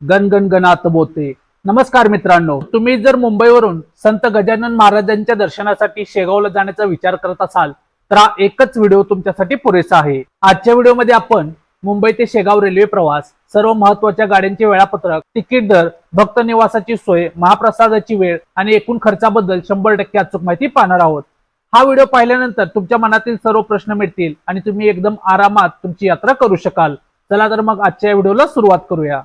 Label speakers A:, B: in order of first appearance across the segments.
A: गण गण गणात बोते. नमस्कार मित्रांनो, तुम्ही जर मुंबईवरून संत गजानन महाराजांच्या दर्शनासाठी शेगावला जाण्याचा विचार करत असाल तर हा एकच व्हिडिओ तुमच्यासाठी पुरेसा आहे. आजच्या व्हिडिओमध्ये आपण मुंबई ते शेगाव रेल्वे प्रवास, सर्व महत्त्वाच्या गाड्यांचे वेळापत्रक, तिकीट दर, भक्त निवासाची सोय, महाप्रसादाची वेळ आणि एकूण खर्चाबद्दल 100% अचूक माहिती पाहणार आहोत. हा व्हिडिओ पाहिल्यानंतर तुमच्या मनातील सर्व प्रश्न मिटतील आणि तुम्ही एकदम आरामात तुमची यात्रा करू शकाल. चला तर मग आजच्या व्हिडिओला सुरुवात करूया.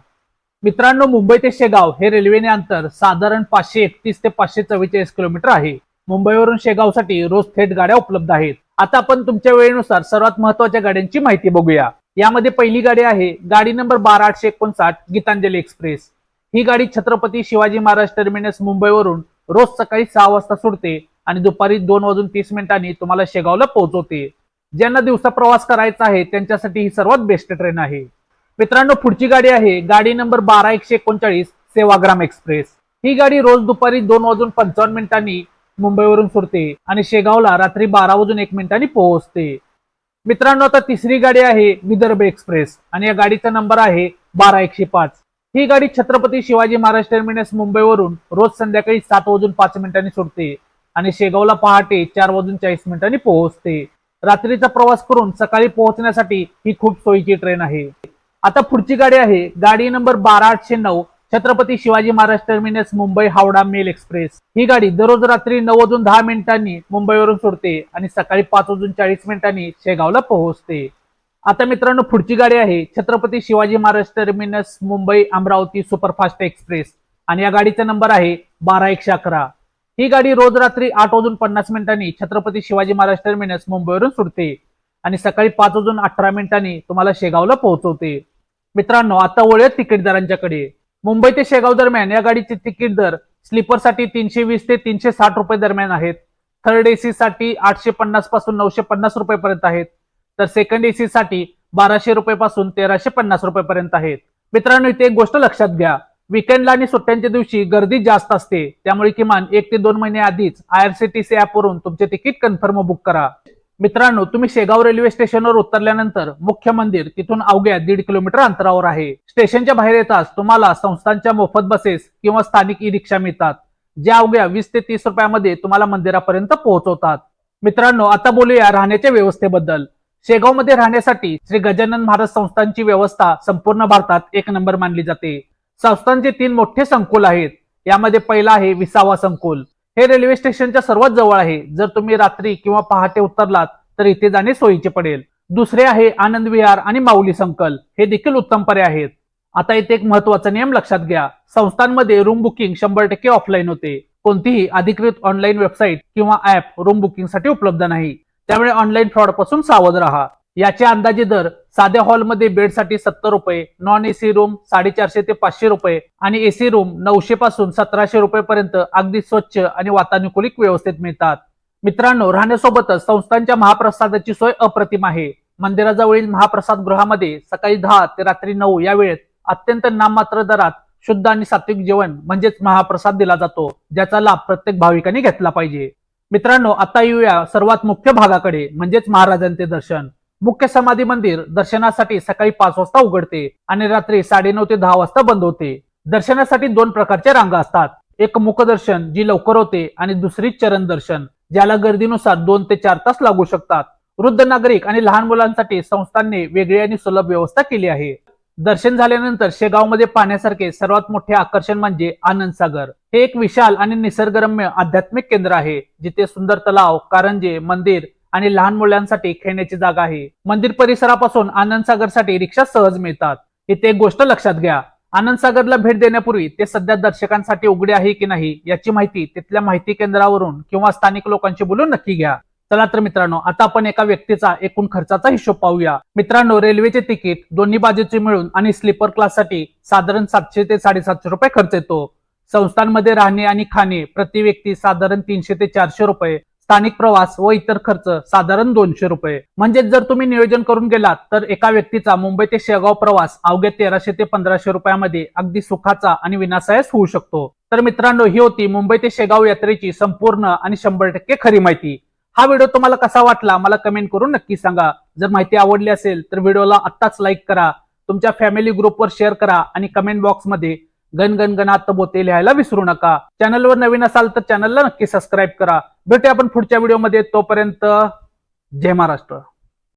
A: मित्रांनो, मुंबई ते शेगाव हे रेल्वेने अंतर साधारण 531 ते 544 किलोमीटर आहे. मुंबईवरून शेगावसाठी रोज थेट गाड्या उपलब्ध आहेत. आता आपण तुमच्या वेळेनुसार सर्वात महत्त्वाच्या गाड्यांची माहिती बघूया. यामध्ये पहिली गाडी आहे गाडी नंबर 12859 गीतांजली एक्सप्रेस. ही गाडी छत्रपती शिवाजी महाराज टर्मिनस मुंबईवरून रोज सकाळी 6 वाजता सुटते आणि दुपारी 2:30 तुम्हाला शेगावला पोहोचवते. ज्यांना दिवसा प्रवास करायचा आहे त्यांच्यासाठी ही सर्वात बेस्ट ट्रेन आहे. मित्रांनो, पुढची गाडी आहे गाडी नंबर 12139 सेवाग्राम एक्सप्रेस. ही गाडी रोज दुपारी 2:55 मुंबईवरून सुटते आणि शेगावला रात्री 12:01 पोहोचते. मित्रांनो, आता तिसरी गाडी आहे विदर्भ एक्सप्रेस आणि या गाडीचा नंबर आहे 12105. ही गाडी छत्रपती शिवाजी महाराज टर्मिनस मुंबईवरून रोज संध्याकाळी 7:05 सुटते आणि शेगावला पहाटे 4:40 पोहोचते. रात्रीचा प्रवास करून सकाळी पोहोचण्यासाठी ही खूप सोयीची ट्रेन आहे. आता पुढची गाडी आहे गाडी number 12809 Chhatrapati Shivaji Maharaj terminus Mumbai Howrah mail express. ही गाडी दररोज रात्री 9:10 मुंबईवरून सुटते आणि सकाळी 5:40 शेगावला पोहोचते. आता मित्रांनो, पुढची गाडी आहे Chhatrapati Shivaji Maharaj terminus Mumbai Amravati superfast express आणि या गाडीचा नंबर आहे 12111. ही गाडी रोज रात्री 8:50 छत्रपती शिवाजी महाराज टर्मिनस मुंबईवरून सुटते आणि सकाळी 5:18 तुम्हाला शेगावला पोहोचवते. मित्रांनो, आता वळूया तिकीट दरांच्याकडे. मुंबई ते शेगाव दरम्यान या गाडीचे तिकीट दर स्लीपर साठी 320 ते 360 रुपये दरम्यान आहेत. थर्ड एसी साठी 850 पासून 950 रुपये पर्यंत आहेत, तर सेकंड एसी साठी 1200 रुपये पासून 1350 रुपये पर्यंत आहेत. मित्रांनो, इथे एक गोष्ट लक्षात घ्या, वीकेंडला आणि सुट्ट्यांच्या दिवशी गर्दी जास्त असते, त्यामुळे किमान 1 ते 2 महिने आधीच IRCTC ॲपवरून तुमचे तिकीट कन्फर्म बुक करा. मित्रांनो, तुम्ही शेगाव रेल्वे स्टेशनवर उतरल्यानंतर मुख्य मंदिर तिथून अवघ्या 1.5 किलोमीटर अंतरावर आहे. स्टेशनच्या बाहेर येताच तुम्हाला संस्थांच्या मोफत बसेस किंवा स्थानिक ई रिक्षा मिळतात, ज्या अवघ्या 20 ते 30 रुपयामध्ये तुम्हाला मंदिरापर्यंत पोहोचवतात. मित्रांनो, आता बोलूया राहण्याच्या व्यवस्थेबद्दल. शेगावमध्ये राहण्यासाठी श्री गजानन महाराज संस्थांची व्यवस्था संपूर्ण भारतात 1 नंबर मानली जाते. संस्थांचे 3 मोठे संकुल आहेत. यामध्ये पहिला आहे विसावा संकुल. हे रेल्वे स्टेशनच्या सर्वात जवळ आहे. जर तुम्ही रात्री किंवा पहाटे उतरलात तर इथे जाणे सोयीचे पडेल. दुसरे आहे आनंद विहार आणि माऊली संकल. हे देखील उत्तम पर्याय आहेत. आता इथे एक महत्त्वाचा नियम लक्षात घ्या, संस्थांमध्ये रूम बुकिंग 100% ऑफलाईन होते. कोणतीही अधिकृत ऑनलाईन वेबसाईट किंवा ऍप रूम बुकिंग साठी उपलब्ध नाही, त्यामुळे ऑनलाईन फ्रॉड पासून सावध राहा. याचे अंदाजे दर साध्या हॉलमध्ये बेडसाठी 70 रुपये, नॉन एसी रूम 450 ते 500 रुपये आणि एसी रूम 900 पासून 1700 रुपये पर्यंत अगदी स्वच्छ आणि वातानुकूलित व्यवस्थेत मिळतात. मित्रांनो, राहण्यासोबतच संस्थांच्या महाप्रसादाची सोय अप्रतिम आहे. मंदिराजवळील महाप्रसाद गृहामध्ये सकाळी 10 ते रात्री 9 या वेळेत अत्यंत नाममात्र दरात शुद्ध आणि सात्विक जेवण म्हणजेच महाप्रसाद दिला जातो, ज्याचा लाभ प्रत्येक भाविकांनी घेतला पाहिजे. मित्रांनो, आता येऊया सर्वात मुख्य भागाकडे, म्हणजेच महाराजांचे दर्शन. मुख्य समाधी मंदिर दर्शनासाठी सकाळी 5 वाजता उघडते आणि रात्री 9:30 ते 10 वाजता बंद होते. दर्शनासाठी 2 प्रकारच्या रांगा असतात, एक मुखदर्शन जी लवकर होते आणि दुसरी चरण दर्शन, ज्याला गर्दीनुसार 2 ते 4 तास लागू शकतात. वृद्ध नागरिक आणि लहान मुलांसाठी संस्थांनी वेगळी आणि सुलभ व्यवस्था केली आहे. दर्शन झाल्यानंतर शेगावमध्ये पाहण्यासारखे सर्वात मोठे आकर्षण म्हणजे आनंद सागर. हे एक विशाल आणि निसर्गरम्य आध्यात्मिक केंद्र आहे, जिथे सुंदर तलाव, कारंजे, मंदिर आणि लहान मुलांसाठी खेळण्याची जागा आहे. मंदिर परिसरापासून आनंद सागर साठी रिक्षा सहज मिळतात. इथे एक गोष्ट लक्षात घ्या, आनंद सागरला भेट देण्यापूर्वी ते सध्या दर्शकांसाठी उघडे आहे की नाही याची माहिती तिथल्या माहिती केंद्रावरून किंवा स्थानिक लोकांशी बोलून नक्की घ्या. चला तर मित्रांनो, आता आपण एका व्यक्तीचा एकूण खर्चाचा हिशोब पाहूया. मित्रांनो, रेल्वेचे तिकीट दोन्ही बाजूचे मिळून आणि स्लीपर क्लाससाठी साधारण 700 ते 750 रुपये खर्च येतो. संस्थांमध्ये राहणे आणि खाणे प्रति व्यक्ती साधारण 300 ते 400 रुपये, स्थानिक प्रवास व इतर खर्च साधारण 200 रुपये. म्हणजे जर तुम्ही नियोजन करून गेलात तर एका व्यक्तीचा मुंबई ते शेगाव प्रवास अवघ्या 1300 ते 1500 रुपयामध्ये अगदी सुखाचा आणि विनासायास होऊ शकतो. तर मित्रांनो, ही होती मुंबई ते शेगाव यात्रेची संपूर्ण आणि 100% खरी माहिती. हा व्हिडिओ तुम्हाला कसा वाटला मला कमेंट करून नक्की सांगा. जर माहिती आवडली असेल तर व्हिडिओला आत्ताच लाईक करा तुमच्या फॅमिली ग्रुपवर शेअर करा आणि कमेंट बॉक्समध्ये गण गण गणात बोते लिहायला विसरू नका. चॅनलवर नवीन असाल तर चॅनलला नक्की सबस्क्राईब करा. भेटूया आपण पुढच्या व्हिडिओमध्ये. तोपर्यंत जय महाराष्ट्र.